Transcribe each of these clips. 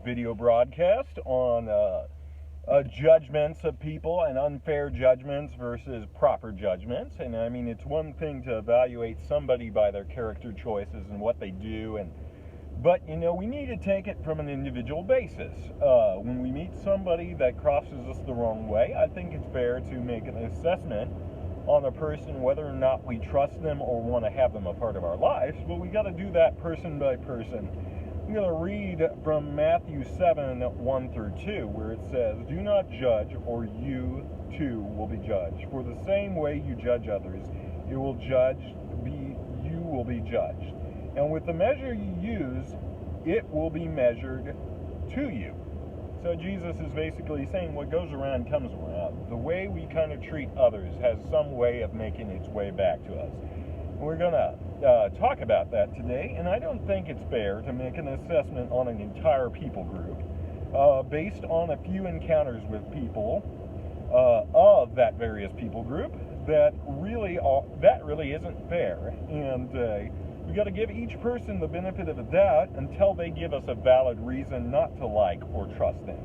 video broadcast on judgments of people and unfair judgments versus proper judgments. And I mean, it's one thing to evaluate somebody by their character choices and what they do, but we need to take it from an individual basis. When we meet somebody that crosses us the wrong way, I think it's fair to make an assessment on a person, whether or not we trust them or want to have them a part of our lives. But we got to do that person by person. I'm going to read from Matthew 7, 1 through 2, where it says, "Do not judge, or you too will be judged. For the same way you judge others, you will be judged. And with the measure you use, it will be measured to you." So Jesus is basically saying what goes around comes around. The way we kind of treat others has some way of making its way back to us. We're going to talk about that today, and I don't think it's fair to make an assessment on an entire people group based on a few encounters with people of that various people group. That really isn't fair, and we got to give each person the benefit of the doubt until they give us a valid reason not to like or trust them.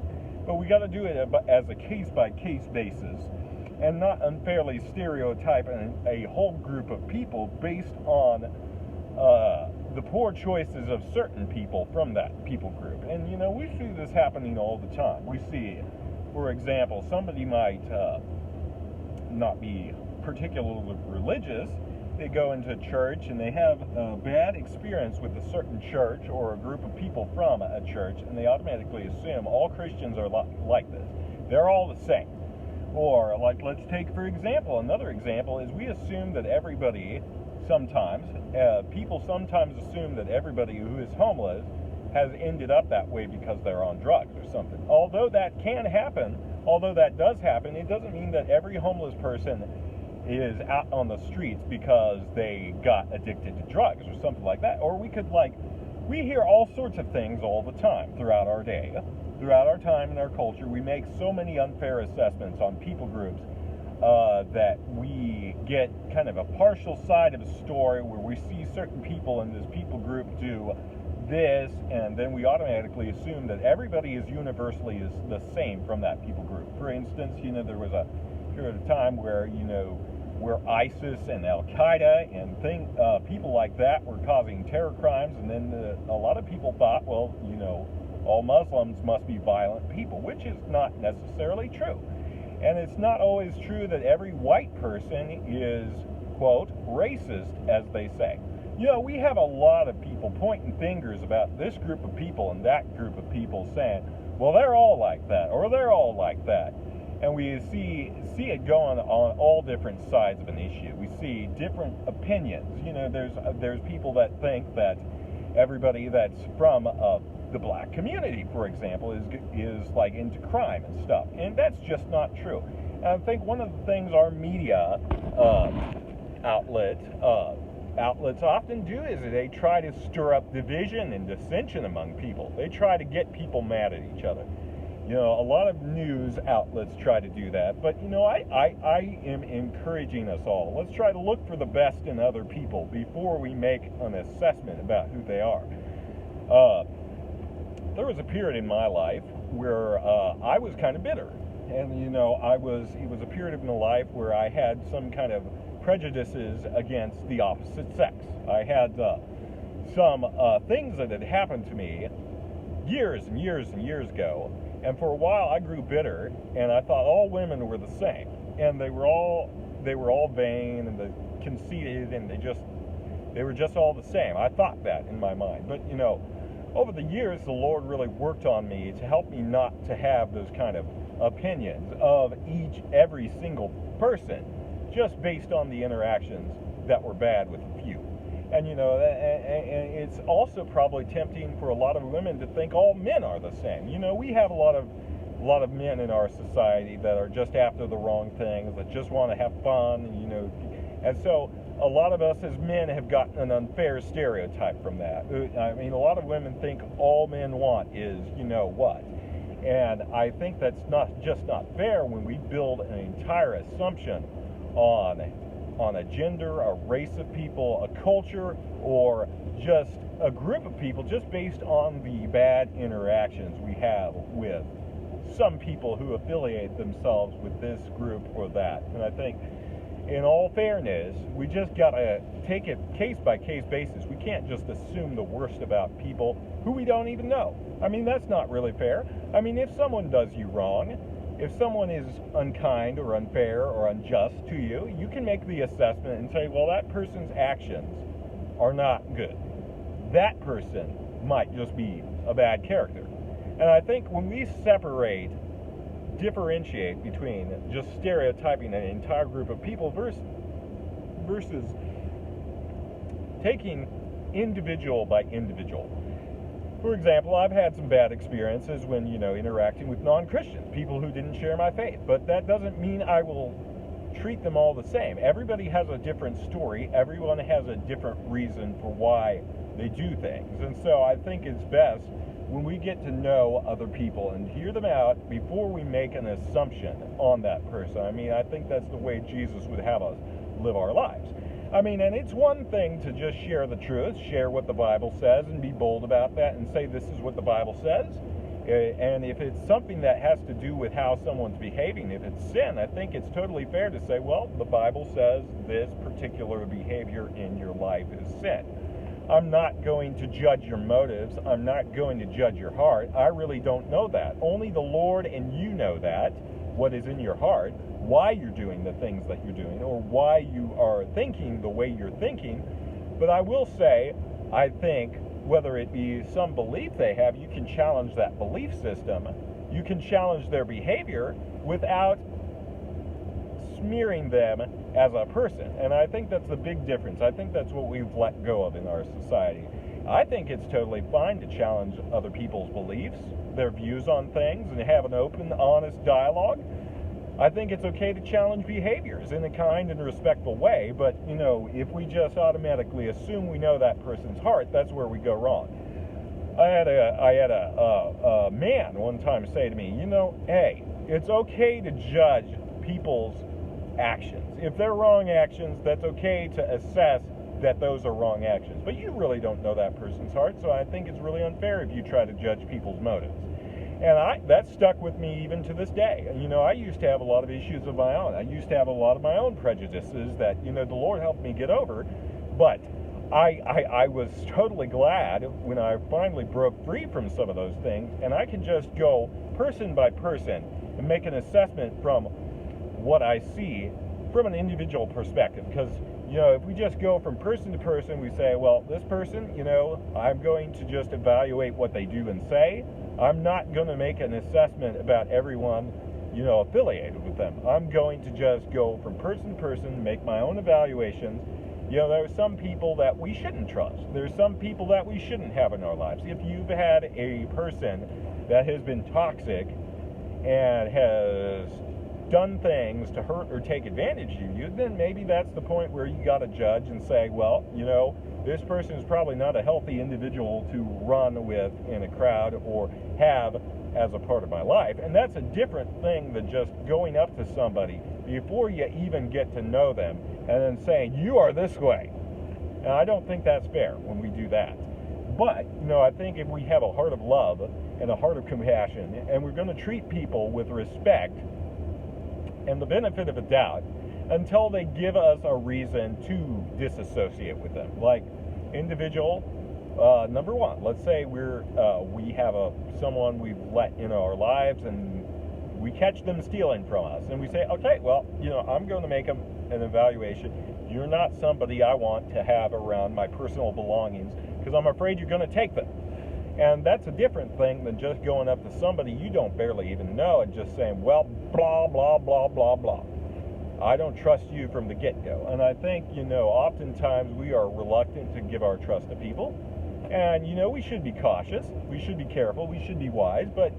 But we got to do it as a case-by-case basis, and not unfairly stereotype a whole group of people based on the poor choices of certain people from that people group. And we see this happening all the time. We see, for example, somebody might not be particularly religious. They go into church and they have a bad experience with a certain church or a group of people from a church, and they automatically assume all Christians are like this. They're all the same. Or, let's take, for example, another example is we assume that people sometimes assume that everybody who is homeless has ended up that way because they're on drugs or something. Although that does happen, it doesn't mean that every homeless person is out on the streets because they got addicted to drugs or something like that. Or we hear all sorts of things all the time throughout our day. Throughout our time in our culture, we make so many unfair assessments on people groups that we get kind of a partial side of a story where we see certain people in this people group do this, and then we automatically assume that everybody is universally the same from that people group. For instance, there was a period of time where ISIS and Al-Qaeda and people like that were causing terror crimes, and then a lot of people thought, well, all Muslims must be violent people, which is not necessarily true. And it's not always true that every white person is, quote, racist, as they say. We have a lot of people pointing fingers about this group of people and that group of people saying, well, they're all like that, or they're all like that. And we see it going on all different sides of an issue. We see different opinions. There's people that think that everybody that's from the black community, for example, is like into crime and stuff, and that's just not true. And I think one of the things our media outlets often do is they try to stir up division and dissension among people. They try to get people mad at each other. A lot of news outlets try to do that, but I am encouraging us all. Let's try to look for the best in other people before we make an assessment about who they are. There was a period in my life where I was kind of bitter, and it was a period of my life where I had some kind of prejudices against the opposite sex. I had some things that had happened to me years and years and years ago, and for a while I grew bitter, and I thought all women were the same, and they were all vain and they conceited, and they were just all the same. I thought that in my mind, but over the years, the Lord really worked on me to help me not to have those kind of opinions of every single person, just based on the interactions that were bad with a few. And and it's also probably tempting for a lot of women to think all men are the same. We have a lot of men in our society that are just after the wrong things, that just want to have fun, and so a lot of us as men have gotten an unfair stereotype from that. I mean, a lot of women think all men want is, what. And I think that's not fair when we build an entire assumption on a gender, a race of people, a culture, or just a group of people just based on the bad interactions we have with some people who affiliate themselves with this group or that. And I think, in all fairness, we just got to take it case by case basis. We can't just assume the worst about people who we don't even know. I mean, that's not really fair. I mean, if someone does you wrong, if someone is unkind or unfair or unjust to you, you can make the assessment and say, well, that person's actions are not good. That person might just be a bad character. And I think when we differentiate between just stereotyping an entire group of people versus taking individual by individual. For example, I've had some bad experiences when, interacting with non-Christians, people who didn't share my faith. But that doesn't mean I will treat them all the same. Everybody has a different story. Everyone has a different reason for why they do things. And so I think it's best when we get to know other people and hear them out before we make an assumption on that person. I mean, I think that's the way Jesus would have us live our lives. I mean, and it's one thing to just share the truth, share what the Bible says, and be bold about that and say this is what the Bible says. And if it's something that has to do with how someone's behaving, if it's sin, I think it's totally fair to say, well, the Bible says this particular behavior in your life is sin. I'm not going to judge your motives. I'm not going to judge your heart. I really don't know that. Only the Lord and you know that, what is in your heart, why you're doing the things that you're doing, or why you are thinking the way you're thinking. But I will say, I think, whether it be some belief they have, you can challenge that belief system. You can challenge their behavior without smearing them as a person. And I think that's the big difference. I think that's what we've let go of in our society. I think it's totally fine to challenge other people's beliefs, their views on things, and have an open, honest dialogue. I think it's okay to challenge behaviors in a kind and respectful way, but, if we just automatically assume we know that person's heart, that's where we go wrong. I had a man one time say to me, hey, it's okay to judge people's actions. If they're wrong actions, that's okay to assess that those are wrong actions. But you really don't know that person's heart, so I think it's really unfair if you try to judge people's motives. And that stuck with me even to this day. I used to have a lot of issues of my own. I used to have a lot of my own prejudices that, the Lord helped me get over. But I was totally glad when I finally broke free from some of those things, and I can just go person by person and make an assessment from what I see from an individual perspective. Because, if we just go from person to person, we say, well, this person, I'm going to just evaluate what they do and say. I'm not going to make an assessment about everyone, affiliated with them. I'm going to just go from person to person, make my own evaluations. There are some people that we shouldn't trust. There's some people that we shouldn't have in our lives. If you've had a person that has been toxic and has done things to hurt or take advantage of you, then maybe that's the point where you got to judge and say, well, this person is probably not a healthy individual to run with in a crowd or have as a part of my life. And that's a different thing than just going up to somebody before you even get to know them and then saying, you are this way. And I don't think that's fair when we do that. But, I think if we have a heart of love and a heart of compassion, and we're going to treat people with respect and the benefit of a doubt until they give us a reason to disassociate with them. Like individual, number one, let's say we have someone we've let in our lives and we catch them stealing from us, and we say, okay, well, I'm going to make an evaluation. You're not somebody I want to have around my personal belongings because I'm afraid you're going to take them. And that's a different thing than just going up to somebody you don't barely even know and just saying, well, blah, blah, blah, blah, blah. I don't trust you from the get-go. And I think, oftentimes we are reluctant to give our trust to people. And, we should be cautious. We should be careful. We should be wise. But,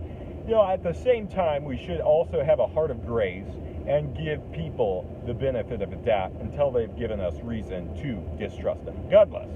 at the same time, we should also have a heart of grace and give people the benefit of a doubt until they've given us reason to distrust them. God bless.